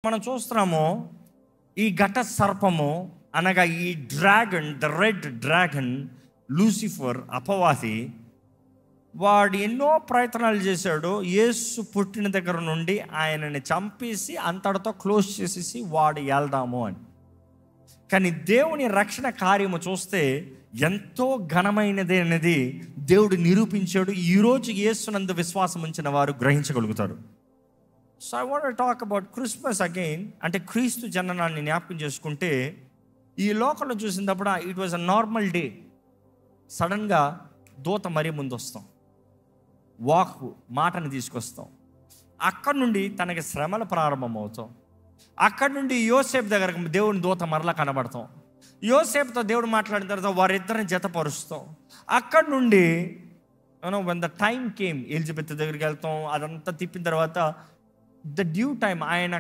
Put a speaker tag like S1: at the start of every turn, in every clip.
S1: మనం చూస్తున్నాము ఈ ఘట సర్పము అనగా ఈ dragon, the red dragon, Lucifer, అపవాది, వాడు ఎన్నో ప్రయత్నాలు చేశాడు. యేసు పుట్టిన దగ్గర నుండి ఆయనని చంపేసి అంతటితో క్లోజ్ చేసేసి వాడు వెళ్దాము అని. కానీ దేవుని రక్షణ కార్యము చూస్తే ఎంతో ఘనమైనది అనేది దేవుడు నిరూపించాడు. ఈరోజు యేసునందు విశ్వాసం ఉంచిన వారు గ్రహించగలుగుతారు. So I want to talk about Christmas again. అంటే క్రీస్తు జననాన్ని జ్ఞాపకం చేసుకుంటే ఈ లోకంలో చూసినప్పుడు it was a normal day. సడన్గా దూత మరీ ముందు వస్తాం, మాటని తీసుకొస్తాం. అక్కడి నుండి తనకి శ్రమలు ప్రారంభమవుతాం. అక్కడి నుండి యోసేపు దగ్గరకు దేవుని దూత మరలా కనబడతాం. యోసేపుతో దేవుడు మాట్లాడిన తర్వాత వారిద్దరిని జతపరుస్తాం. అక్కడి నుండి when the time came Elizabeth దగ్గరికి వెళ్తాం. అదంతా తిప్పిన తర్వాత ద డ్యూ టైం, ఆయన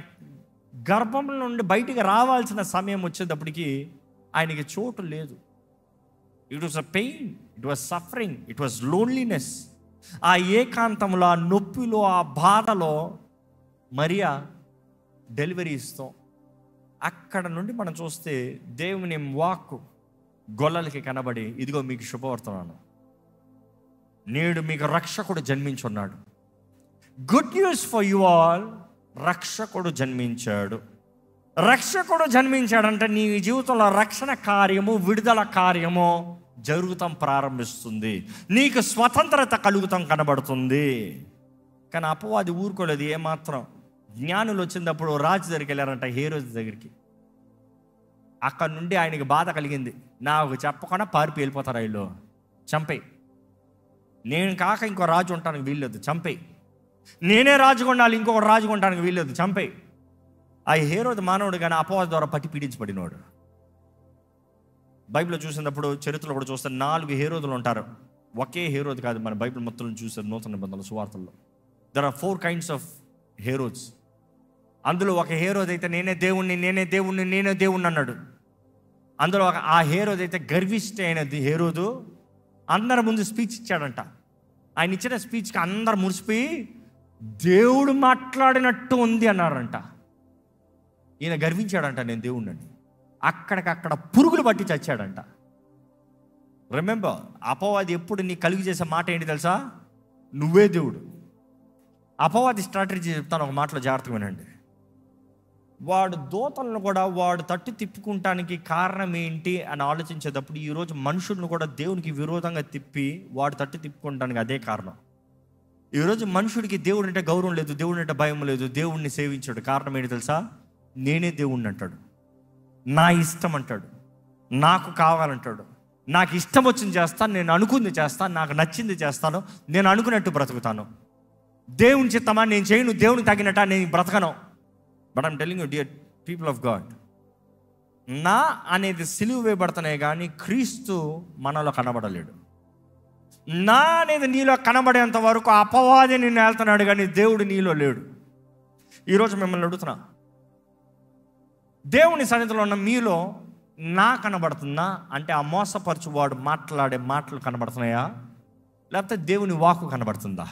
S1: గర్భం నుండి బయటికి రావాల్సిన సమయం వచ్చేటప్పటికి ఆయనకి చోటు లేదు. It was a pain, it was suffering, it was loneliness. ఆ ఏకాంతంలో, ఆ నొప్పిలో, ఆ బాధలో మరియా డెలివరీ ఇస్తాం. అక్కడ నుండి మనం చూస్తే దేవుని వాక్కు గొల్లలకి కనబడి, ఇదిగో మీకు శుభవర్తమానం, నేడు మీకు రక్షకుడు జన్మించున్నాడు. Good news for you all, రక్షకుడు జన్మించాడు. రక్షకుడు జన్మించాడంటే నీ జీవితంలో రక్షణ కార్యము, విడుదల కార్యము జరుగుతాం ప్రారంభిస్తుంది. నీకు స్వతంత్రత కలుగుతాం కనబడుతుంది. కానీ అపవాది ఊరుకోలేదు ఏమాత్రం. జ్ఞానులు వచ్చినప్పుడు రాజు దగ్గరికి వెళ్ళారంట, హేరోదు దగ్గరికి. అక్కడ నుండి ఆయనకి బాధ కలిగింది. నాకు చెప్పకుండా పారిపోయి వెళ్ళిపోతారు వీళ్ళు, చంపేయి. నేను కాక ఇంకో రాజు ఉండటానికి వీల్లేదు, చంపేయి. నేనే రాజుగా ఉండాలి, ఇంకొక రాజుగా ఉండటానికి వీల్లేదు, చంపేయి. ఆ హేరోదు మానవుడు కానీ అపవాది ద్వారా పట్టి పీడించబడినవాడు. బైబిల్లో చూసినప్పుడు, చరిత్రలో కూడా చూస్తే 4 హేరోదులు ఉంటారు. ఒకే హేరోదు కాదు. మన బైబిల్ మొత్తం చూసే నూతన నిబంధనల సువార్తల్లో దర్ ఆర్ 4 kinds ఆఫ్ హేరోద్స్. అందులో ఒక హేరోదు అయితే నేనే దేవుణ్ణి, నేనే దేవుణ్ణి, నేనే దేవుణ్ణి అన్నాడు. అందులో ఆ హేరోదు అయితే గర్విష్టి అయినది హేరోదు. అందరి ముందు స్పీచ్ ఇచ్చాడంట. ఆయన ఇచ్చిన స్పీచ్కి అందరు మురిసిపోయి దేవుడు మాట్లాడినట్టు ఉంది అన్నారంట. ఈయన గర్వించాడంట, నేను దేవుణ్ణి. అక్కడికక్కడ పురుగులు పట్టి చచ్చాడంట. రిమెంబర్, అపవాది ఎప్పుడు నీ కలిగి చేసే మాట ఏంటి తెలుసా? నువ్వే దేవుడు. అపవాది స్ట్రాటజీ చెప్తాను, ఒక మాటలో జాగ్రత్తగా వినండి. వాడు దూతలను కూడా వాడు తట్టు తిప్పుకుంటానికి కారణం ఏంటి అని ఆలోచించేటప్పుడు ఈరోజు మనుషులను కూడా దేవునికి విరోధంగా తిప్పి వాడు తట్టు తిప్పుకుంటానికి అదే కారణం. ఈరోజు మనుషుడికి దేవుడు అంటే గౌరవం లేదు, దేవుడు అంటే భయం లేదు, దేవుడిని సేవించాడు. కారణం ఏంటి తెలుసా? నేనే దేవుణ్ణి అంటాడు, నా ఇష్టం అంటాడు, నాకు కావాలంటాడు, నాకు ఇష్టం వచ్చింది చేస్తాను, నేను అనుకుంది చేస్తాను, నాకు నచ్చింది చేస్తాను, నేను అనుకున్నట్టు బ్రతుకుతాను. దేవుని చిత్తమా నేను చేయను, దేవునికి తగినట్ట నేను బ్రతకను. But I'm telling you dear people of God, నా అనేది సిలువ వేయబడుతున్నాయి కానీ క్రీస్తు మనలో కనబడలేడు. నా అనేది నీలో కనబడేంత వరకు అపవాది నిన్ను వెళ్తున్నాడు కానీ దేవుడు నీలో లేడు. ఈరోజు మిమ్మల్ని అడుగుతున్నా, దేవుని సన్నిధిలో ఉన్న మీలో నా కనబడుతుందా అంటే ఆ మోసపరచు వాడు మాట్లాడే మాటలు కనబడుతున్నాయా, లేకపోతే దేవుని వాక్కు కనబడుతుందా?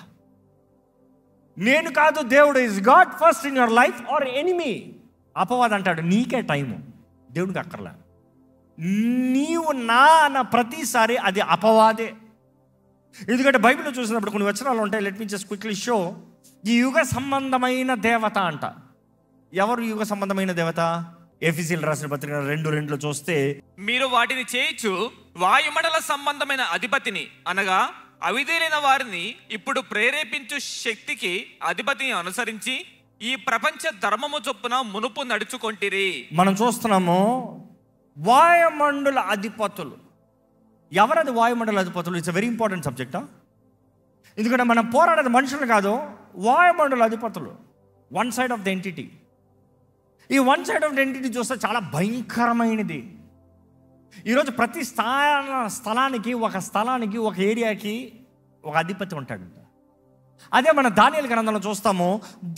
S1: నేను కాదు, దేవుడు is God first in your life or enemy. అపవాది అంటాడు నీకే టైము, దేవుడికి అక్కర్లే. నీవు నా అన్న ప్రతిసారి అది అపవాదే. ఎందుకంటే బైబిల్లో చూసినప్పుడు కొన్ని వచనాలు ఉంటాయి. Let me just quickly show. ఈ యుగ సంబంధమైన దేవత అంట. ఎవరు యుగ సంబంధమైన దేవత? ఎఫెసీయులకు రాసిన పత్రిక 2:2 చూస్తే,
S2: మీరు వాటిని చేయొచ్చు వాయుమండల సంబంధమైన అధిపతిని అనగా అవిధేయులైన వారిని ఇప్పుడు ప్రేరేపించు శక్తికి అధిపతిని అనుసరించి ఈ ప్రపంచ ధర్మము చొప్పున మునుపు నడుచుకొంటిరి.
S1: మనం చూస్తున్నాము వాయుమండల అధిపతులు. ఎవరది వాయుమండల అధిపతులు? It's a very important subject. ఎందుకంటే మనం పోరాడేది మనుషులు కాదు, వాయుమండల అధిపతులు. One side of the entity. ఈ one side of the entity చూస్తే చాలా భయంకరమైనది. ఈరోజు ప్రతి స్థలానికి ఒక ఏరియాకి ఒక అధిపతి ఉంటాడంట. అదే మన దానియేలు గ్రంథంలో చూస్తాము.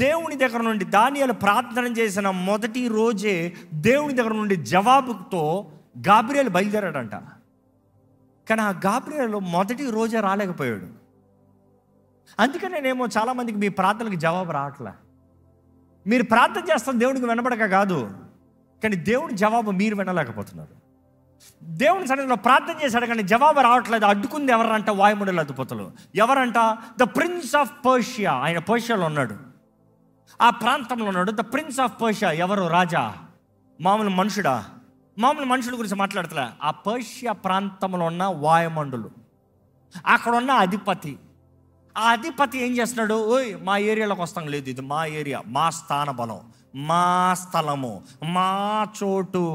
S1: దేవుని దగ్గర నుండి దానియేలు ప్రార్థన చేసిన మొదటి రోజే దేవుని దగ్గర నుండి జవాబుతో గాబ్రియేలు బయలుదేరాడంట. కానీ ఆ గాబ్రియేలు మొదటి రోజే రాలేకపోయాడు. అందుకనేనేమో చాలామందికి మీ ప్రార్థనలకు జవాబు రావట్లే. మీరు ప్రార్థన చేస్తాం దేవుడికి వినబడక కాదు, కానీ దేవుడి జవాబు మీరు వినలేకపోతున్నారు. దేవుని సన్నిధిలో ప్రార్థన చేశాడు కానీ జవాబు రావట్లేదు. అడ్డుకుంది ఎవరంట? వాయుమండల అధిపతులు. ఎవరంట? The prince of Persia. ఆయన పర్షియాలో ఉన్నాడు, ఆ ప్రాంతంలో ఉన్నాడు. ద ప్రిన్స్ ఆఫ్ పర్షియా ఎవరు? రాజా, మామూలు మనుషుడా? మామూలు మనుషుల గురించి మాట్లాడతలే. ఆ పర్షియా ప్రాంతంలో ఉన్న వాయుమండలు, అక్కడ ఉన్న అధిపతి. ఆ అధిపతి ఏం చేస్తున్నాడు? ఓయ్ మా ఏరియాలోకి వస్తాం లేదు, ఇది మా ఏరియా, మా స్థాన బలం, మా స్థలము, మా చోటు.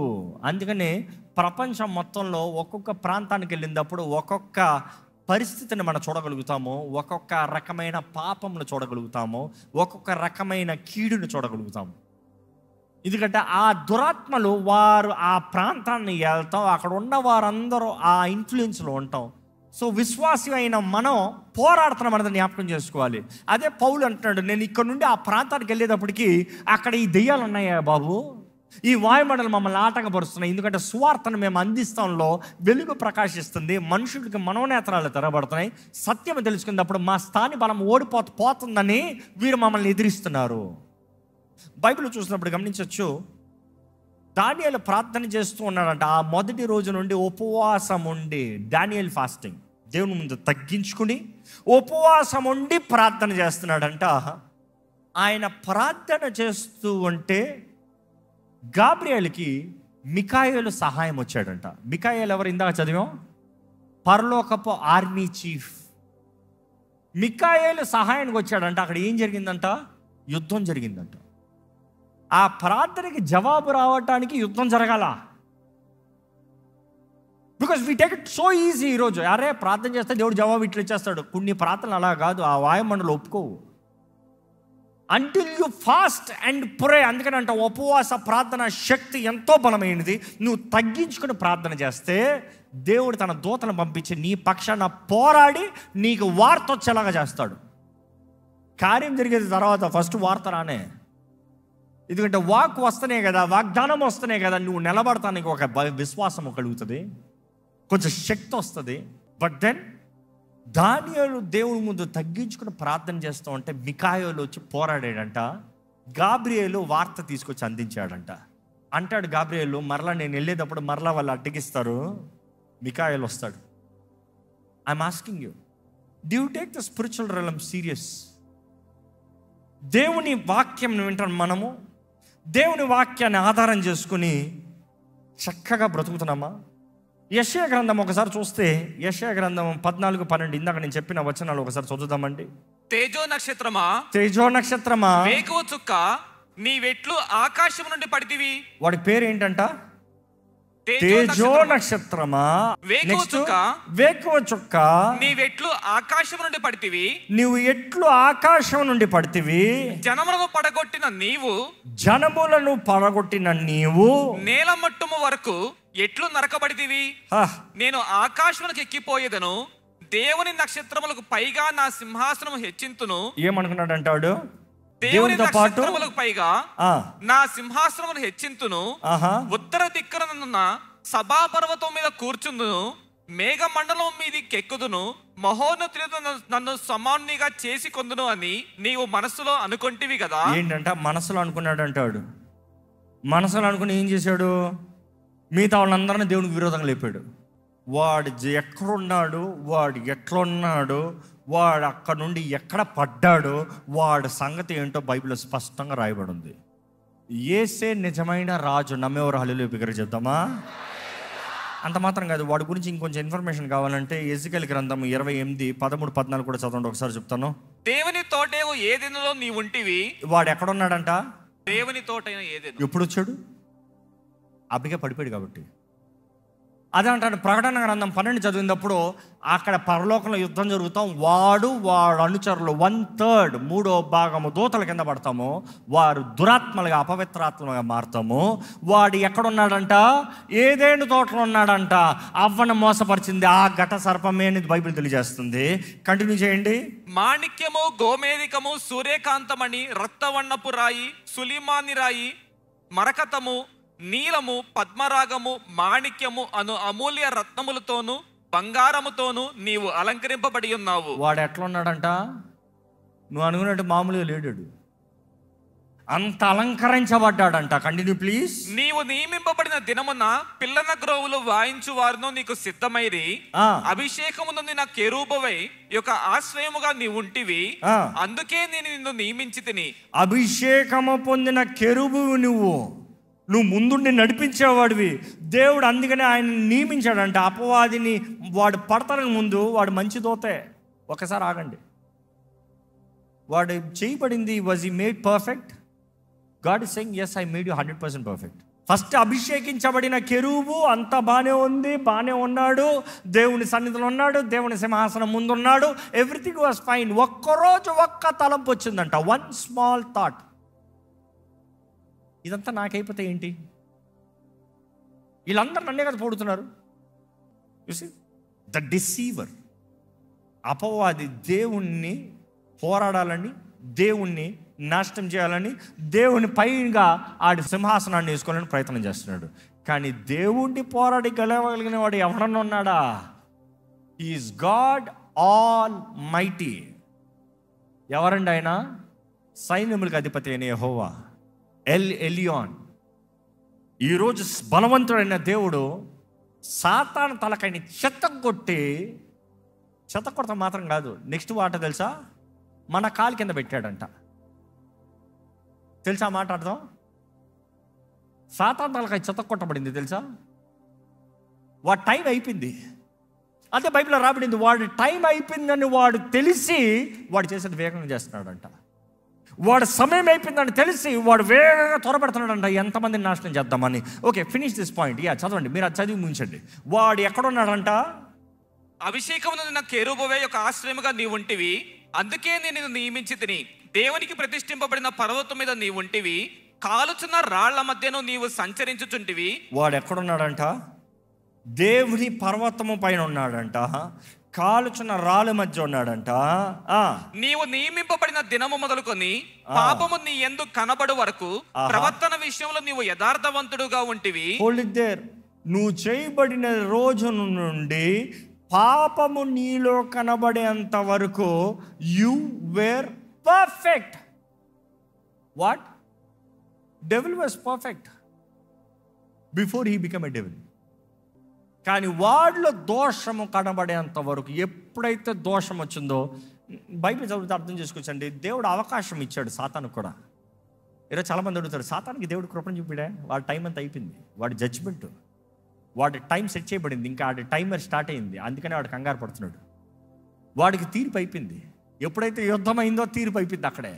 S1: అందుకని ప్రపంచం మొత్తంలో ఒక్కొక్క ప్రాంతానికి వెళ్ళినప్పుడు ఒక్కొక్క పరిస్థితిని మనం చూడగలుగుతాము, ఒక్కొక్క రకమైన పాపమును చూడగలుగుతాము, ఒక్కొక్క రకమైన కీడును చూడగలుగుతాము. ఎందుకంటే ఆ దురాత్మలు వారు ఆ ప్రాంతాన్ని వెళ్తాం, అక్కడ ఉన్న వారందరూ ఆ ఇన్ఫ్లుయెన్స్లో ఉంటాం. సో విశ్వాసి అయిన మనం పోరాడుతున్నాం అన్నది జ్ఞాపకం చేసుకోవాలి. అదే పౌలు అంటున్నాడు, నేను ఇక్కడ నుండి ఆ ప్రాంతానికి వెళ్ళేటప్పటికి అక్కడ ఈ దెయ్యాలు ఉన్నాయా బాబు, ఈ వాయుమండలు మమ్మల్ని ఆటంకపరుస్తున్నాయి. ఎందుకంటే సువార్తను మేము అందిస్తాంలో వెలుగు ప్రకాశిస్తుంది, మనుషులకి మనోనేత్రాలు తెరబడుతున్నాయి, సత్యం తెలుసుకున్నప్పుడు మా స్థాని బలం పోతుందని వీరు మమ్మల్ని ఎదిరిస్తున్నారు. బైబిల్ చూసినప్పుడు గమనించవచ్చు, దానియేలు ప్రార్థన చేస్తూ ఉన్నాడంట. ఆ మొదటి రోజు నుండి ఉపవాసం ఉండి, దానియేలు ఫాస్టింగ్, దేవుని ముందు తగ్గించుకుని ఉపవాసం ఉండి ప్రార్థన చేస్తున్నాడంట. ఆయన ప్రార్థన చేస్తూ ఉంటే గాబ్రియేలుకి మికాయేలు సహాయం వచ్చాడంట. మికాయేలు ఎవరు? ఇందాక చదివాం, పరలోకపు ఆర్మీ చీఫ్. మికాయేలు సహాయానికి వచ్చాడంట. అక్కడ ఏం జరిగిందంట? యుద్ధం జరిగిందంట. ఆ ప్రార్థనకి జవాబు రావటానికి యుద్ధం జరగాల. Because we take it so easy. ఈరోజు అరే ప్రార్థన చేస్తే దేవుడు జవాబు ఇట్లా ఇచ్చేస్తాడు. కొన్ని ప్రార్థనలు అలా కాదు, ఆ వాయుమండలు ఒప్పుకోవు. Until you fast and pray. అందుకని అంట ఉపవాస ప్రార్థన శక్తి ఎంతో బలమైనది. నువ్వు తగ్గించుకుని ప్రార్థన చేస్తే దేవుడు తన దూతను పంపించి నీ పక్షాన పోరాడి నీకు వార్త వచ్చేలాగా చేస్తాడు. కార్యం జరిగేది తర్వాత, ఫస్ట్ వార్త రానే. ఎందుకంటే వాక్ వస్తేనే కదా, వాగ్దానం వస్తేనే కదా నువ్వు నిలబడటానికి ఒక విశ్వాసం కలుగుతుంది, కొంచెం శక్తి వస్తుంది. బట్ దెన్ దానియేలు దేవుని ముందు తగ్గించుకుని ప్రార్థన చేస్తూ ఉంటే మికాయేలు వచ్చి పోరాడాడంట. గాబ్రియేలు వార్త తీసుకొచ్చి అందించాడంట. అంటాడు గాబ్రియేలు, మరలా నేను వెళ్ళేటప్పుడు మరలా వాళ్ళు అడ్డగిస్తారు, మికాయేలు వస్తాడు. I'm asking you, do you take the spiritual realm serious? దేవుని వాక్యం వింటాం మనము, దేవుని వాక్యాన్ని ఆధారం చేసుకుని చక్కగా బ్రతుకుతున్నామా? యెషయా గ్రంథం ఒకసారి చూస్తే, యెషయా గ్రంథం 14:12 ఇందాక నేను చెప్పిన వచనాలు ఒకసారి చదువుదామండి.
S2: తేజో నక్షత్రమా,
S1: తేజో నక్షత్రమా,
S2: వేకువ చుక్క, నీ వెట్లు ఆకాశం నుండి పడితివి.
S1: వాడి పేరు ఏంటంట? తేజో నక్షత్రమా, వేకువ చుక్క,
S2: నీ వెట్లు ఆకాశం నుండి పడితివి.
S1: నీవు ఎట్లు ఆకాశం నుండి పడితివి.
S2: జనములను పడగొట్టిన నీవు నేల మట్టుము వరకు ఎట్లు నరకబడితివి. నేను ఆకాశములకు ఎక్కిపోయేదను, దేవుని నక్షత్రములకు పైగా నా సింహాసనం హెచ్చింతును.
S1: ఏమనుకున్నాడు అంటాడు?
S2: దేవునితో పాటు పైగా నా సింహాసనమును హెచ్చింతును. ఉత్తర దిక్కున సభాపర్వతం మీద కూర్చుందును, మేఘమండలం మీదికి ఎక్కుదును, మహోన్నతులతో నన్ను సమానునిగా చేసి కొందును అని నీవు మనసులో అనుకుంటివి కదా.
S1: ఏంటంట? మనసులో అనుకున్నాడు అంటాడు. మనసులో అనుకుని ఏం చేశాడు? మిగతా వాళ్ళందరినీ దేవునికి విరోధంగా లేపాడు. వాడు ఎక్కడున్నాడు, వాడు ఎట్లున్నాడు, వాడు అక్కడ నుండి ఎక్కడ పడ్డాడు, వాడి సంగతి ఏంటో బైబిల్లో స్పష్టంగా రాయబడి ఉంది. యేసే నిజమైన రాజు. నమ్మేవారు హల్లెలూయా బిగ్గరగా చెప్తామా? అంత మాత్రం కాదు, వాడి గురించి ఇంకొంచెం ఇన్ఫర్మేషన్ కావాలంటే ఎజెకియెల్ గ్రంథం 28:13-14 కూడా చదవండి ఒకసారి చెప్తాను.
S2: దేవుని తోటేవో ఏదెనులో నీ ఉంటివి.
S1: వాడు ఎక్కడున్నాడంట?
S2: దేవుని తోటైన ఏదెను.
S1: ఎప్పుడు వచ్చాడు? అబ్బిగా పడిపోయాడు కాబట్టి. అదే అంటాడు ప్రకటన గ్రంథం 12 చదివినప్పుడు, అక్కడ పరలోకంలో యుద్ధం జరుగుతాం, వాడు అనుచరులు 1/3 3/3 దూతల కింద పడతాము, వారు దురాత్మలుగా అపవిత్రాత్మలుగా మారుతాము. వాడు ఎక్కడున్నాడంట? ఏదేను తోటలో ఉన్నాడంట. అవ్వను మోసపరిచింది ఆ ఘట సర్పమే అని బైబిల్ తెలియజేస్తుంది. కంటిన్యూ చేయండి.
S2: మాణిక్యము, గోమేధికము, సూర్యకాంతమణి, రక్తవర్ణపు రాయి, సులిమాని రాయి, మరకతము, నీలము, పద్మరాగము, మాణిక్యము అను అమూల్య రత్నములతోను బంగారముతోను నీవు అలంకరింపబడి ఉన్నావు.
S1: వాడు ఎట్లా ఉన్నాడంట? నువ్వు అనుకున్నట్టు మామూలుగా లేడాడు. అంత అలంకరించబడ్డాడంట. Continue please.
S2: నీవు నియమింపబడిన దినమున పిల్లన గ్రోవులు వాయించు వారును నీకు సిద్ధమైరి, అభిషేకము నొందిన కెరూబవై యొక్క ఆశ్రయముగా నీవు ఉంటివి, అందుకే నేను నిన్ను నియమించి తిని.
S1: అభిషేకము పొందిన కెరూబువు నువ్వు ముందుండి నడిపించేవాడివి. దేవుడు అందుకనే ఆయన నియమించాడంట. అపవాదిని వాడు పడతానికి ముందు వాడు మంచి దోతే. ఒకసారి ఆగండి, వాడు చేయబడింది, was he made perfect? God is saying yes, I made you 100% perfect. First అభిషేకించబడిన కెరూబు అంతా బాగానే ఉంది, బాగానే ఉన్నాడు, దేవుని సన్నిధిలో ఉన్నాడు, దేవుని సింహాసనం ముందున్నాడు, ఎవ్రీథింగ్ వాజ్ ఫైన్. ఒక్కరోజు ఒక్క తలంపు వచ్చిందంట, వన్ స్మాల్ థాట్. ఇదంతా నాకైపోతే ఏంటి? వీళ్ళందరూ నన్నే కదా పొడుతున్నారు. చూసి ద డిసీవర్, అపవాది దేవుణ్ణి పోరాడాలని, దేవుణ్ణి నాశనం చేయాలని, దేవుని పైగా ఆడి సింహాసనాన్ని వేసుకోవాలని ప్రయత్నం చేస్తున్నాడు. కానీ దేవుడిని పోరాడి గెలవగలిగిన వాడు ఎవరన్నా ఉన్నాడా? Is God all mighty. ఎవరండి ఆయన? సైన్యములకు అధిపతి అయిన యెహోవా, ఎల్ ఎలియాన్. ఈరోజు బలవంతుడైన దేవుడు సాతాను తలకాయని చెత్తకొడతాం మాత్రం కాదు, నెక్స్ట్ మాట తెలుసా? మన కాలు కింద పెట్టాడంట. తెలుసా మాట అర్థం? సాతాను తలకాయ చెత్తకొట్టబడింది తెలుసా? వాడి టైం అయిపోయింది. అదే బైబిల్లో రాబడింది. వాడి టైం అయిపోయిందని వాడు తెలిసి వాడు చేసేది వేగంగా చేస్తున్నాడంట. వాడు సమయం అయిపోయిందని తెలిసి వాడు వేగంగా త్వరపెడుతున్నాడంట, ఎంతమందిని నాశనం చేద్దామని. Okay, finish this point. చదవండి, మీరు అది చదివి ముగించండి. వాడు ఎక్కడున్నాడంట?
S2: అభిషేకము నా కెరూబువే యొక్క ఆశ్రయముగా నీవు ఉంటివి, అందుకే నేను నిన్ను నియమించి తిని. దేవునికి ప్రతిష్ఠింపబడిన పర్వతం మీద నీవు ఉంటివి, కాలుచున్న రాళ్ల మధ్యను నీవు సంచరించుచుంటివి.
S1: వాడు ఎక్కడున్నాడంట? దేవుని పర్వతము పైన ఉన్నాడంట, కాలుచున్న రాళ్ళ మధ్య ఉన్నాడంట.
S2: నీవు నియమింపబడిన దినము మొదలుకొని పాపము నీ యందు కనబడు వరకు ప్రవర్తన విషయంలో నీవు యథార్థవంతుడుగా ఉంటివి.
S1: నువ్వు చేయబడిన రోజు నుండి పాపము నీలో కనబడేంత వరకు you were perfect. What? Devil was perfect before he become a devil. కానీ వాడిలో దోషము కనబడేంత వరకు, ఎప్పుడైతే దోషం వచ్చిందో, బైబిల్ చదివితే అర్థం చేసుకోవచ్చండి. దేవుడు అవకాశం ఇచ్చాడు సాతానుకు కూడా. ఈరోజు చాలామంది అడుగుతారు, సాతానికి దేవుడు కృపను చూపిడే? వాడి టైం అంతా అయిపోయింది, వాడి జడ్జిమెంట్, వాడి టైం సెట్ చేయబడింది, ఇంకా వాడి టైమర్ స్టార్ట్ అయింది, అందుకనే వాడు కంగారు పడుతున్నాడు. వాడికి తీర్పు అయిపోయింది. ఎప్పుడైతే యుద్ధం అయిందో తీర్పు అయిపోయింది అక్కడే.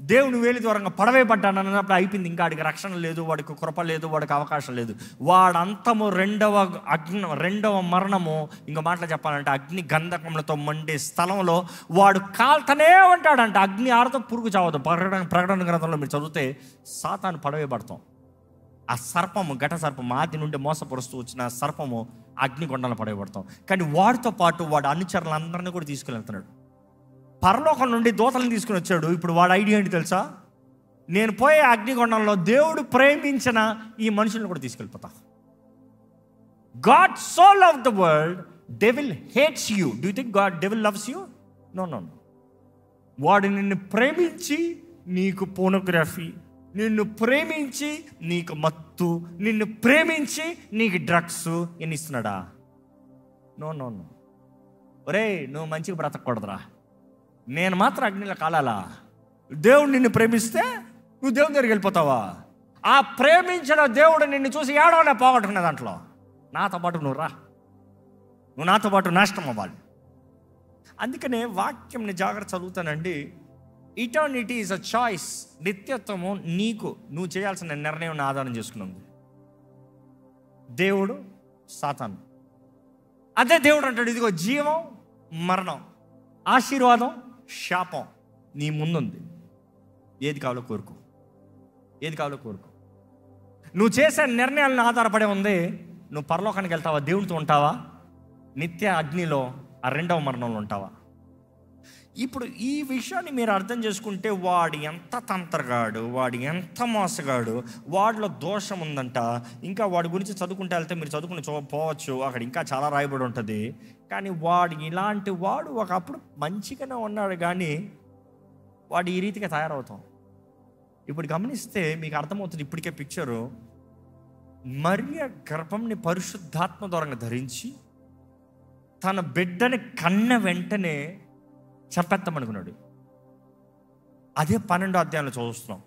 S1: దేవుని వేలి దూరంగా పడవే పడ్డాను అన్నప్పుడు అయిపోయింది. ఇంకా వాడికి రక్షణ లేదు, వాడికి కృప లేదు, వాడికి అవకాశం లేదు. వాడంతము రెండవ మరణము. ఇంకో మాటలు చెప్పాలంటే అగ్ని గంధకములతో మండే స్థలంలో వాడు కాల్తనే ఉంటాడంట. అగ్ని ఆరతో పురుగు చావదు. ప్రకటన గ్రంథంలో మీరు చదివితే సాతాను పడవే పడతాం. ఆ సర్పము, ఘట సర్పము, ఆది నుండి మోసపరుస్తూ వచ్చిన సర్పము అగ్నిగొండాలను పడవేయబడతాం. కానీ వాడితో పాటు వాడు అనుచరులందరినీ కూడా తీసుకెళ్తున్నాడు. పరలోకం నుండి దూతలను తీసుకుని వచ్చాడు. ఇప్పుడు వాడు ఐడియా ఏంటి తెలుసా? నేను పోయే అగ్నిగొండంలో దేవుడు ప్రేమించిన ఈ మనుషులను కూడా తీసుకెళ్ళిపోతా. God so love the world, devil hates you. Do you think devil loves you? No no no. వాడు నిన్ను ప్రేమించి నీకు పోర్నోగ్రఫీ, నిన్ను ప్రేమించి నీకు మత్తు, నిన్ను ప్రేమించి నీకు డ్రగ్స్ ఎన్ని ఇస్తున్నాడా? No no no. ఒరే, నువ్వు మంచిగా బ్రతకూడదురా, నేను మాత్రం అగ్నిలో కాలాలా? దేవుడు నిన్ను ప్రేమిస్తే నువ్వు దేవుని దగ్గరికి వెళ్ళిపోతావా? ఆ ప్రేమించిన దేవుడు నిన్ను చూసి ఏడవనే పోగొట్టుకునే దాంట్లో నాతో పాటు నువ్వు రా, నువ్వు నాతో పాటు నాశనం అవ్వాలి. అందుకనే వాక్యంని జాగ్రత్త చదువుతానండి. Eternity is a choice. నిత్యత్వము నువ్వు చేయాల్సిన నిర్ణయం ఆధారం చేసుకున్నది. దేవుడు, సాతాను. అదే దేవుడు అంటాడు, ఇదిగో జీవం, మరణం, ఆశీర్వాదం, శాపం నీ ముందుంది. ఏది కావాలో కోరుకో, ఏది కావాలో కోరుకో. నువ్వు చేసే నిర్ణయాలను ఆధారపడే ఉంది. నువ్వు పరలోకానికి వెళ్తావా, దేవుడితో ఉంటావా, నిత్య అగ్నిలో ఆ రెండవ మరణంలో ఉంటావా? ఇప్పుడు ఈ విషయాన్ని మీరు అర్థం చేసుకుంటే వాడు ఎంత తంత్రగాడు, వాడు ఎంత మోసగాడు, వాడిలో దోషం ఉందంట. ఇంకా వాడి గురించి చదువుకుంటే వెళ్తే మీరు చదువుకుని పోవచ్చు, అక్కడ ఇంకా చాలా రాయబడి ఉంటుంది. కానీ వాడు ఇలాంటి వాడు ఒకప్పుడు మంచిగానే ఉన్నాడు, కానీ వాడు ఈ రీతిగా తయారవుతాం. ఇప్పుడు గమనిస్తే మీకు అర్థమవుతుంది ఇప్పటికే పిక్చరు. మరియ గర్భంని పరిశుద్ధాత్మ ద్వారా ధరించి తన బిడ్డని కన్న వెంటనే చంపేద్దామనుకున్నాడు. అదే 12వ అధ్యాయంలో చూస్తున్నాం.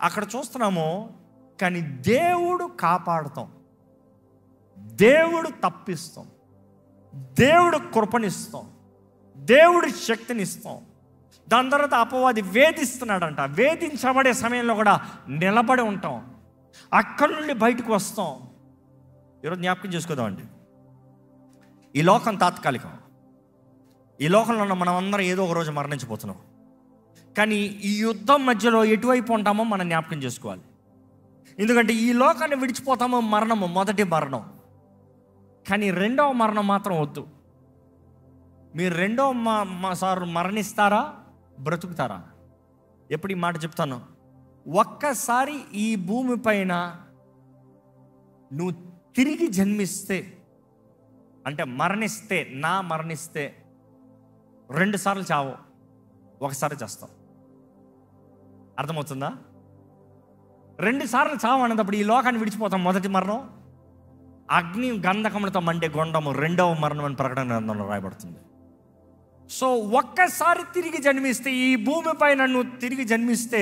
S1: అక్కడ చూస్తున్నాము, కానీ దేవుడు కాపాడుతాం, దేవుడు తప్పిస్తాం, దేవుడు కృపనిస్తాం, దేవుడి శక్తినిస్తాం. దాని తర్వాత అపవాది వేధిస్తున్నాడంట. వేధించబడే సమయంలో కూడా నిలబడి ఉంటాం, అక్కడి నుండి బయటకు వస్తాం. ఈరోజు జ్ఞాపకం చేసుకోదామండి, ఈ లోకం తాత్కాలికం. ఈ లోకంలో ఉన్న మనం అందరం ఏదో ఒక రోజు మరణించిపోతున్నాం. కానీ ఈ యుద్ధం మధ్యలో ఎటువైపు ఉంటామో మనం జ్ఞాపకం చేసుకోవాలి. ఎందుకంటే ఈ లోకాన్ని విడిచిపోతామో మరణము మొదటి మరణం, కానీ రెండవ మరణం మాత్రం వద్దు. మీరు రెండవ సార్లు మరణిస్తారా, బ్రతుకుతారా? ఎప్పుడు ఈ మాట చెప్తాను, ఒక్కసారి ఈ భూమి పైన నువ్వు తిరిగి జన్మిస్తే, అంటే మరణిస్తే, మరణిస్తే 2 సార్లు చావు, ఒకసారి చేస్తావు. అర్థమవుతుందా? 2 సార్లు చావు అన్నప్పుడు ఈ లోకాన్ని విడిచిపోతాం. మొదటి మరణం అగ్ని గంధకములతో మండే గొండము, రెండవ మరణం అని ప్రకటన గ్రంథంలో రాయబడుతుంది. సో ఒక్కసారి తిరిగి జన్మిస్తే, ఈ భూమి పైన నువ్వు తిరిగి జన్మిస్తే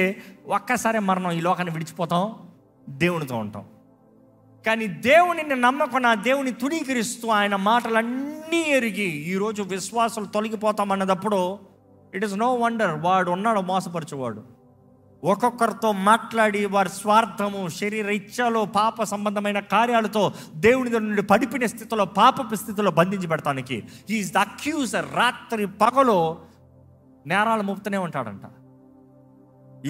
S1: ఒక్కసారి మరణం, ఈ లోకాన్ని విడిచిపోతాం, దేవునితో ఉంటాం. కానీ దేవునిని నమ్మకుండా దేవుని తునీకరిస్తూ ఆయన మాటలన్నీ ఎరిగి ఈరోజు విశ్వాసాలు తొలగిపోతామన్నదప్పుడు ఇట్ ఈస్ నో వండర్ వాడు ఉన్నాడు మోసపరచువాడు. ఒక్కొక్కరితో మాట్లాడి వారి స్వార్థము, శరీర ఇచ్ఛలో, పాప సంబంధమైన కార్యాలతో దేవుని నుండి పడిపోయిన స్థితిలో, పాపపు స్థితిలో బంధించి పెడతానికి హీఈస్ ద అక్యూజర్. రాత్రి పగలు నేరాలు మోపుతూనే ఉంటాడంట.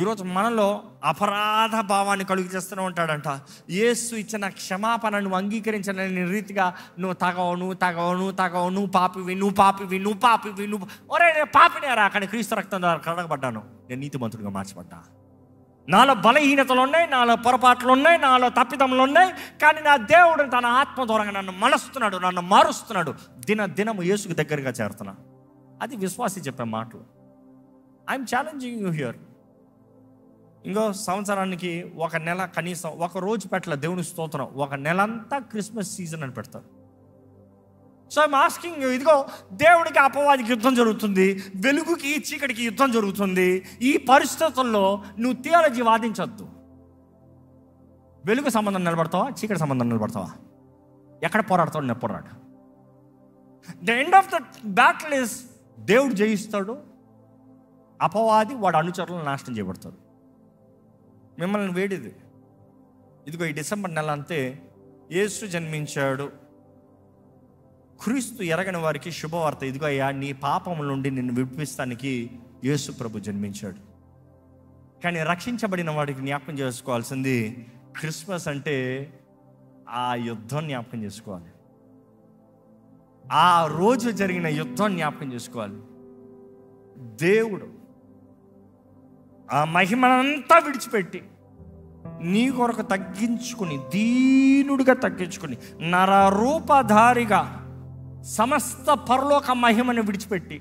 S1: ఈరోజు మనలో అపరాధ భావాన్ని కలుగు చేస్తూనే ఉంటాడంట. యేసు ఇచ్చిన క్షమాపణ నువ్వు అంగీకరించిన రీతిగా నువ్వు తాగవు, నువ్వు పాపివి. ఒరే నేను పాపినేరా, కానీ క్రీస్తు రక్తం ద్వారా కడగబడ్డాను, నేను నీతిమంతుడిగా మార్చబడ్డా. నాలో బలహీనతలు ఉన్నాయి, నాలో పొరపాట్లు ఉన్నాయి, నాలో తప్పిదములు ఉన్నాయి, కానీ నా దేవుడు తన ఆత్మ ద్వారా నన్ను మలుస్తున్నాడు, నన్ను మారుస్తున్నాడు. దినము యేసుకు దగ్గరగా చేరుతున్నా. అది విశ్వాసి చెప్పే మాటలు. I'm challenging you here. ఇంకో సంవత్సరానికి 1 నెల కనీసం 1 రోజు పెట్టల దేవుని స్తోత్రం, 1 నెలంతా క్రిస్మస్ సీజన్ అని పెడతారు. సో ఐఎమ్ ఆస్కింగ్ యూ, ఇదిగో దేవుడికి అపవాదికి యుద్ధం జరుగుతుంది, వెలుగుకి చీకటికి యుద్ధం జరుగుతుంది. ఈ పరిస్థితుల్లో నువ్వు థియాలజీ వాదించొద్దు. వెలుగు సంబంధం నిలబడతావా, చీకటి సంబంధం నిలబడతావా? ఎక్కడ పోరాడతావు? నేను పోరాడు. The end of the battle is దేవుడు జయిస్తాడు, అపవాది వాడు అనుచరులను నాశనం చేయబడతాడు. మిమ్మల్ని వేడిది, ఇదిగో ఈ డిసెంబర్ నెల అంతే యేసు జన్మించాడు, క్రీస్తు ఎరగని వారికి శుభవార్త, ఇదిగో అయ్యా నీ పాపముల నుండి నిన్ను విడిపిస్తానికి యేసు ప్రభు జన్మించాడు. కానీ రక్షించబడిన వాడికి జ్ఞాపకం చేసుకోవాల్సింది క్రిస్మస్ అంటే ఆ యుద్ధం జ్ఞాపకం చేసుకోవాలి, ఆ రోజు జరిగిన యుద్ధం జ్ఞాపకం చేసుకోవాలి. దేవుడు ఆ మహిమనంతా విడిచిపెట్టి నీ కొరకు తగ్గించుకుని, దీనుడిగా తగ్గించుకుని, నరరూపధారిగా సమస్త పరలోక మహిమను విడిచిపెట్టి,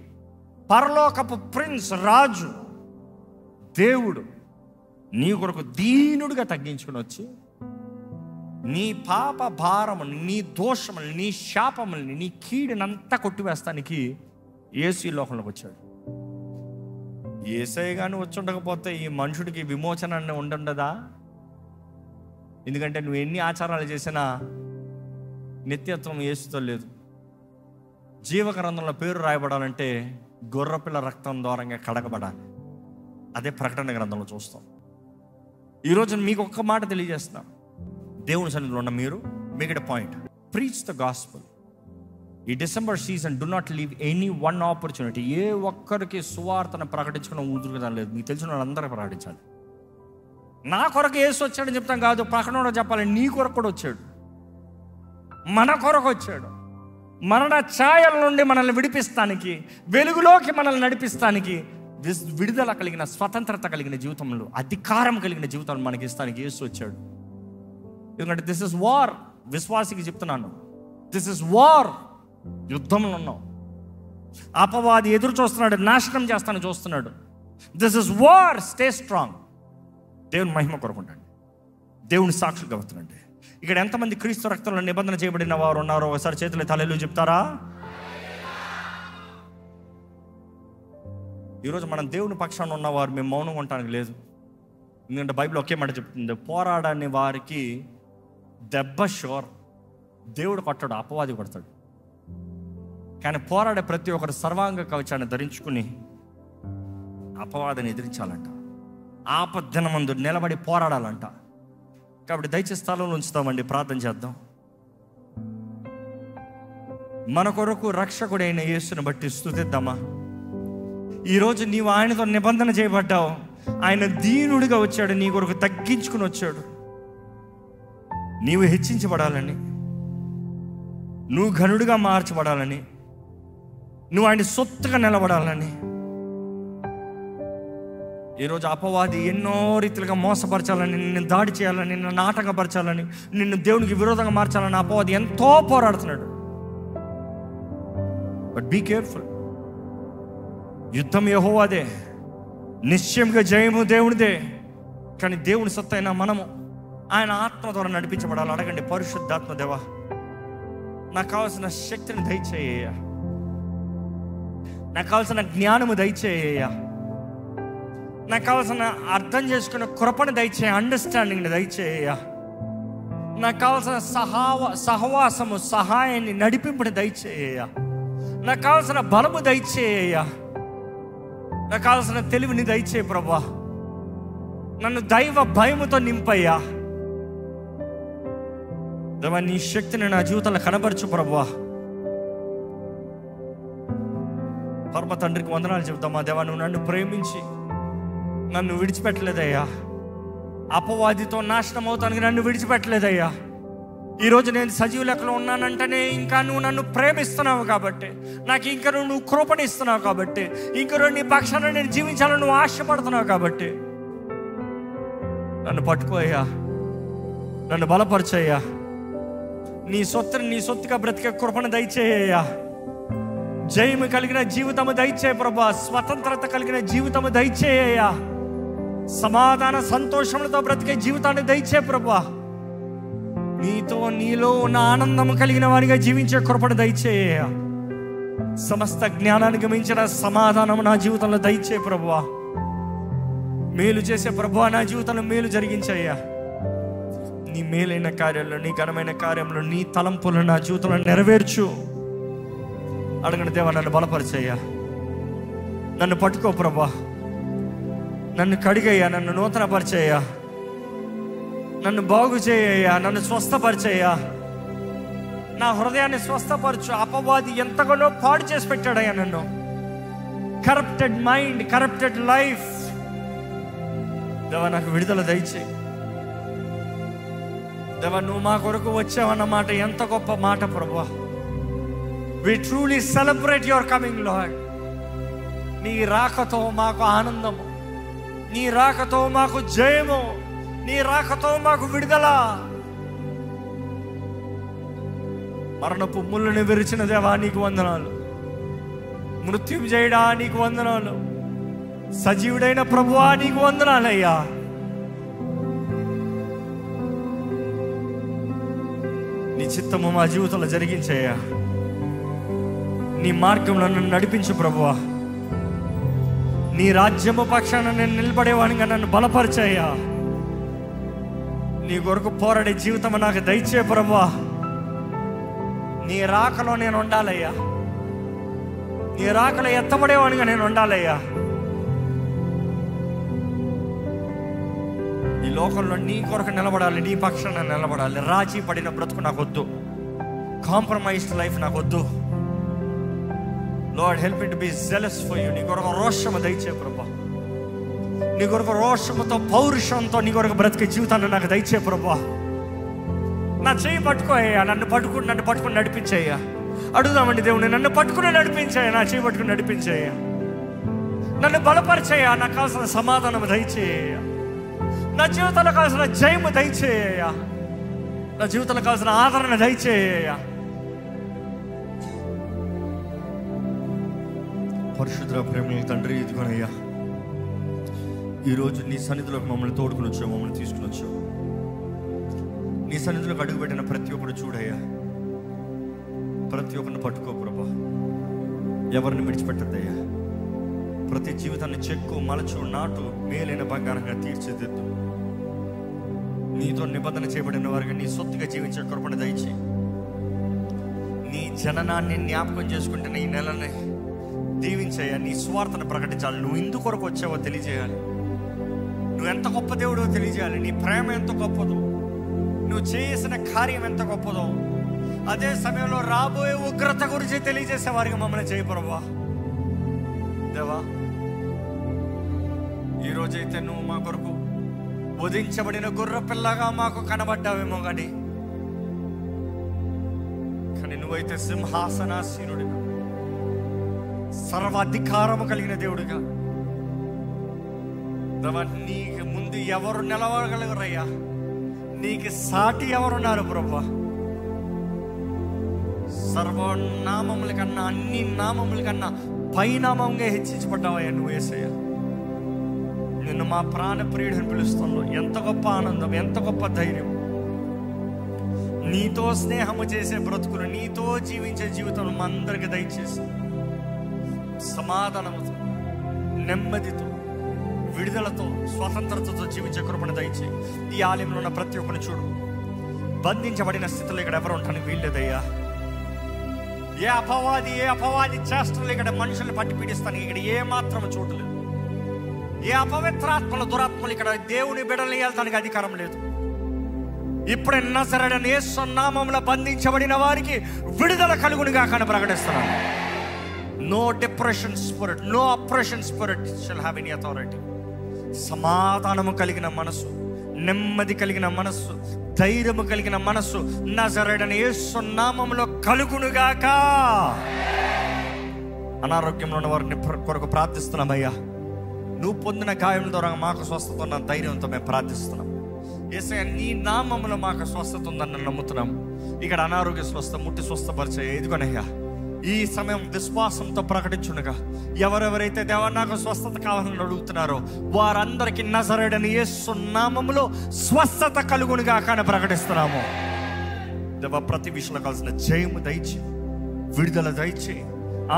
S1: పరలోకపు ప్రిన్స్, రాజు, దేవుడు నీ కొరకు దీనుడిగా తగ్గించుకుని వచ్చి నీ పాప భారములు, నీ దోషములు, నీ శాపముల్ని, నీ కీడునంతా కొట్టివేస్తానికి యేసు ఈ లోకంలోకి వచ్చాడు. యేసయ్య గాని వచ్చి ఉండకపోతే ఈ మనుషుడికి విమోచన ఉండదా? ఎందుకంటే నువ్వు ఎన్ని ఆచారాలు చేసినా నిత్యత్వం యేసుతో లేదు. జీవగ్రంథంలో పేరు రాయబడాలంటే గొర్రెపిల్ల రక్తం ద్వారంగా కడగబడాలి. అదే ప్రకటన గ్రంథంలో చూస్తాం. ఈరోజు మీకు ఒక్క మాట తెలియజేస్తున్నా, దేవుని సన్నిధిలో ఉన్న మీరు, make it a point, preach the gospel. ఈ December season do not leave any one opportunity. ఏ ఒక్కరికి సువార్తను ప్రకటించుకున్న ఊదురుగా లేదు. మీకు తెలిసిన వాళ్ళందరూ ప్రకటించాలి. నా కొరకు యేసు వచ్చాడని చెప్తాం కాదు, ప్రకటనలో చెప్పాలి, నీ కొరకు కూడా వచ్చాడు, మన కొరకు వచ్చాడు. మరణ ఛాయల నుండి మనల్ని విడిపిస్తానికి, వెలుగులోకి మనల్ని నడిపిస్తానికి, విడుదల కలిగిన, స్వతంత్రత కలిగిన జీవితంలో, అధికారం కలిగిన జీవితాన్ని మనకి ఇస్తానికి యేసు వచ్చాడు. ఎందుకంటే దిస్ ఇస్ వార్. విశ్వాసికి చెప్తున్నాను, దిస్ ఇస్ వార్. యుద్ధంలో ఉన్నాం. అపవాది ఎదురు చూస్తున్నాడు, నాశనం చేస్తాను చూస్తున్నాడు. This is war. Stay strong. దేవుని మహిమ కొరకుండండి, దేవుని సాక్షులుగా అవుతుందండి. ఇక్కడ ఎంతమంది క్రీస్తు రక్తంలో నిబంధన చేయబడిన వారు ఉన్నారో ఒకసారి చేతులు తలెలు చెప్తారా? ఈరోజు మనం దేవుని పక్షాన ఉన్నవారు మేము మౌనంగా ఉండటానికి లేదు. ఎందుకంటే బైబిల్ ఒకే మాట చెప్తుంది, పోరాడని వారికి దెబ్బ షోర్. దేవుడు కొట్టాడు, అపవాది కొడతాడు. కానీ పోరాడే ప్రతి ఒక్కరు సర్వాంగ కవచాన్ని ధరించుకుని అపవాదిని ఎదిరించాలంట, ఆపద్దినమందు నిలబడి పోరాడాలంట. కాబట్టి దయచేసి స్థలంలో ఉంచుతామండి, ప్రార్థన చేద్దాం. మన కొరకు రక్షకుడైన యేసుని బట్టి స్తుతిద్దామా? ఈరోజు నీవు ఆయనతో నిబంధన చేయబడ్డావు. ఆయన దీనుడిగా వచ్చాడు, నీ కొరకు తగ్గించుకుని వచ్చాడు. నీవు హెచ్చించబడాలని, నువ్వు ఘనుడిగా మార్చబడాలని, నువ్వు ఆయన సొత్తుగా నిలబడాలని. ఈరోజు అపవాది ఎన్నో రీతిలుగా మోసపరచాలని, నిన్ను దాడి చేయాలని, నిన్ను నాటకపరచాలని, నిన్ను దేవునికి విరోధంగా మార్చాలని అపవాది ఎంతో పోరాడుతున్నాడు. But be careful. యుద్ధం యెహోవాదే, నిశ్చయంగా జయము దేవునిదే. కానీ దేవుని సొత్తైన మనము ఆయన ఆత్మ ద్వారా నడిపించబడాలి. అడగండి, పరిశుద్ధాత్మ దేవా, నాకు కావాల్సిన శక్తిని దయచేయ, నాకు కావాల్సిన జ్ఞానము దయచేయ, నాకు కావాల్సిన అర్థం చేసుకున్న కృపను దయచేయ, అండర్స్టాండింగ్ని దయచేయ, నాకు కావాల్సిన సహవాసము, సహాయాన్ని, నడిపింపుని దయచేయ, నాకు కావాల్సిన బలము దయచేయ, నాకు కావాల్సిన తెలివిని దయచేయ ప్రభా. నన్ను దైవ భయముతో నింపయ్యా దేవా. నీ శక్తిని నా జీవితంలో కనబరచు ప్రభువా. పరమ తండ్రికి వందనాలు చెబుతామా దేవా. నువ్వు నన్ను ప్రేమించి నన్ను విడిచిపెట్టలేదయ్యా. అపవాదితో నాశనం అవుతానికి నన్ను విడిచిపెట్టలేదయ్యా. ఈరోజు నేను సజీవ లెక్కలో ఉన్నానంటేనే ఇంకా నువ్వు నన్ను ప్రేమిస్తున్నావు కాబట్టి, నాకు ఇంకా నువ్వు కృపణిస్తున్నావు కాబట్టి, ఇంకా నీ పక్షాన నేను జీవించాలని నువ్వు ఆశపడుతున్నావు కాబట్టి నన్ను పట్టుకోయ్యా, నన్ను బలపరచయ్యా. నీ సొత్తుగా బ్రతికే కృపను దయచేయ్యా. జయము కలిగిన జీవితము దయచేయ ప్రభా. స్వతంత్రత కలిగిన జీవితము దయచేయ్యా. సమాధాన సంతోషములతో బ్రతికే జీవితాన్ని దయచేయ ప్రభా. నీలో ఉన్న ఆనందము కలిగిన వారిగా జీవించే కృపను దయచేయ. సమస్త జ్ఞానానికి మించిన సమాధానము నా జీవితంలో దయచేయ ప్రభువా. మేలు చేసే ప్రభువా, నా జీవితంలో మేలు జరిగించయ్యా. నీ మేలైన కార్యాల్లో, నీ ఘనమైన కార్యంలో, నీ తలంపులు నా జీవితంలో నెరవేర్చు. అడగండి దేవా, నన్ను బలపరిచయ్యా, నన్ను పట్టుకో ప్రభా, నన్ను కడిగయ్యా, నన్ను నూతన పరిచయ్యా, నన్ను బాగు చేయ్యా, నన్ను స్వస్థపరిచయ్యా, నా హృదయాన్ని స్వస్థపరచు. అపవాది ఎంతగానో పాడు చేసి పెట్టాడయ్యా నన్ను. కరప్టెడ్ మైండ్, కరప్టెడ్ లైఫ్ దేవా, నాకు విడుదల దయచేయి దేవా. నువ్వు మా కొరకు వచ్చావన్న మాట ఎంత గొప్ప మాట ప్రభువా. We truly celebrate your coming, Lord. నీ రాకతో మాకు ఆనందము, నీ రాకతో మాకు జయము, నీ రాకతో మాకు విడుదల. మరణపు ముళ్ళని విరిచిన దేవా నీకు వందనాలు. మృత్యుంజయుడా నీకు వందనాలు. సజీవుడైన ప్రభువా నీకు వందనాలయ్యా. నీ చిత్తము మా జీవితంలో జరిగించయ్యా. నీ మార్గంలో నన్ను నడిపించు ప్రభువా. నీ రాజ్యము పక్షాన నేను నిలబడేవాడిగా నన్ను బలపరిచయ్యా. నీ కొరకు పోరాడే జీవితం నాకు దయచే ప్రభువా. నీ రాకలో నేను ఉండాలయ్యా. నీ రాకలో ఎత్తబడేవాడిగా నేను ఉండాలయ్యా. ఈ లోకంలో నీ కొరకు నిలబడాలి, నీ పక్షాన నిలబడాలి. రాజీ పడిన బ్రతుకు నాకు వద్దు, కాంప్రమైజ్డ్ లైఫ్ నాకు వద్దు. Lord, help me to be jealous for you. నీ కొరకు రోషము దయచే ప్రభా. నీ కొరకు రోషముతో, పౌరుషంతో నీ కొరకు బ్రతికే జీవితాన్ని నాకు దయచే ప్రభా. నా చెయ్యి పట్టుకోయ్యా, నన్ను పట్టుకుని నడిపించేయ్యా. అడుగుదామండి దేవుని, నన్ను పట్టుకుని నడిపించేయ్యా, నా చెయ్యి పట్టుకుని నడిపించేయ్యా. నన్ను బలపరిచేయ్యా, నాకు కావాల్సిన సమాధానం దయచేయ్యా. నా జీవితంలో కావాల్సిన జయము దయచేయ్యా. నా జీవితంలో కావాల్సిన ఆదరణ దయచేయ్యా. పరిశుద్ధ ప్రేమ తండ్రి, ఇదిగోనయ్యా ఈరోజు నీ సన్నిధిలోకి మమ్మల్ని తోడుకుని వచ్చావు, మమ్మల్ని తీసుకుని వచ్చావు. నీ సన్నిధిలోకి అడుగుపెట్టిన ప్రతి ఒక్కరు చూడయ్యా, ప్రతి ఒక్కరిని పట్టుకో ప్రభా, ఎవరిని విడిచిపెట్టద్దయ్యా. ప్రతి జీవితాన్ని చెక్కు, మలచు, నాటు, మేలైన బంగారంగా తీర్చిదిద్దు. నీతో నిబంధన చేయబడిన వారికి నీ సొత్తుగా జీవించే కృపణ దయచేయి. నీ జననాన్ని జ్ఞాపకం చేసుకుంటున్న ఈ నెలని దీవించయ్యా. నీ స్వార్థను ప్రకటించాలి. నువ్వు ఇందు కొరకు వచ్చావో తెలియజేయాలి. నువ్వు ఎంత గొప్ప దేవుడో తెలియజేయాలి. నీ ప్రేమ ఎంత గొప్పదో, నువ్వు చేసిన కార్యం ఎంత గొప్పదో, అదే సమయంలో రాబోయే ఉగ్రత గురించి తెలియజేసే వారికి మమ్మల్ని చేయి ప్రభువా. దేవా, ఈరోజైతే నువ్వు మా కొరకు వధించబడిన గుర్ర పిల్లగా మాకు కనబడ్డావేమో కానీ నువ్వైతే సింహాసనాసీనుడిగా, సర్వాధికారము కలిగిన దేవుడిగా, దేవా నీకు ముందు ఎవరు నిలవగలరయ్యా? నీకు సాటి ఎవరున్నారు ప్రభువా? సర్వనామముల కన్నా, అన్ని నామముల కన్నా పైనామంగా హెచ్చించబడ్డావయ్యా నువ్వు యేసయ్యా. నిన్ను మా ప్రాణ ప్రియుడిని పిలుస్తున్నావు. ఎంత గొప్ప ఆనందం, ఎంత గొప్ప ధైర్యం. నీతో స్నేహము చేసే బ్రతుకులు, నీతో జీవించే జీవితం మా అందరికి దయచేసి సమాధానముతో, నెమ్మదితో, విడుదలతో, స్వతంత్రతతో జీవించే కృపను దయచేయి. ఈ ఆలయంలో ఉన్న ప్రతి ఒక్కరిని చూడు. బంధించబడిన స్థితిలో ఇక్కడ ఎవరు ఉంటానికి వీల్లేదయ్యా. ఏ అపవాది చేష్టలు ఇక్కడ మనుషుల్ని పట్టి పీడిస్తాను ఇక్కడ ఏ మాత్రం చూడలేదు. ఏ అపవిత్రాత్మలు, దురాత్మలు ఇక్కడ దేవుని బిడ్డల్ని వెళ్తానికి అధికారం లేదు. ఇప్పుడే నజరేయుడైన యేసు నామములో బంధించబడిన వారికి విడుదల కలుగునుగా కానీ ప్రకటిస్తున్నాను. No depression spirit, no oppression spirit shall have any authority. సమాధానము కలిగిన మనసు, నెమ్మది కలిగిన మనస్సు, ధైర్యము కలిగిన మనస్సు నజరేయుడైన యేసు నామములో కలుగునుగాక. అనారోగ్యంలో ఉన్న వారిని కొరకు ప్రార్థిస్తున్నామయ్యా. నువ్వు పొందిన గాయం ద్వారా మాకు స్వస్థత ఉన్న ధైర్యంతో మేము ప్రార్థిస్తున్నాం. యేసయ్య నీ నామములో మాకు స్వస్థత ఉందని నమ్ముతున్నాం. ఇక్కడ అనారోగ్య స్వస్థ ముట్టి స్వస్థపరిచే ఎదుగునయ్యా. ఈ సమయం విశ్వాసంతో ప్రకటించుండగా ఎవరెవరైతే దేవా నాకు స్వస్థత కావాలని అడుగుతున్నారో వారందరికీ నజరేయుడైన యేసు నామములో స్వస్థత కలుగునుగా కానీ ప్రకటిస్తున్నాము. దేవా ప్రతి విషయంలో కావాల్సిన జయము దయచేయి, విడుదల దయచేయి,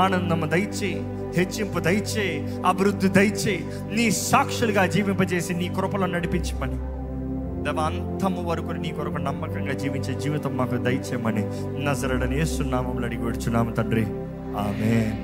S1: ఆనందము దయచేయి, హెచ్చింపు దయచేయి, అభివృద్ధి దయచేయి. నీ సాక్షులుగా జీవింపజేసి నీ కృపలో నడిపించమని దేవా అంతము వరకు నీ కొరకు నమ్మకంగా జీవించే జీవితం మాకు దయచేయమని నజరేయుడైన యేసు నామములో అడిగి వేడుచున్నాము తండ్రి. ఆమేన్.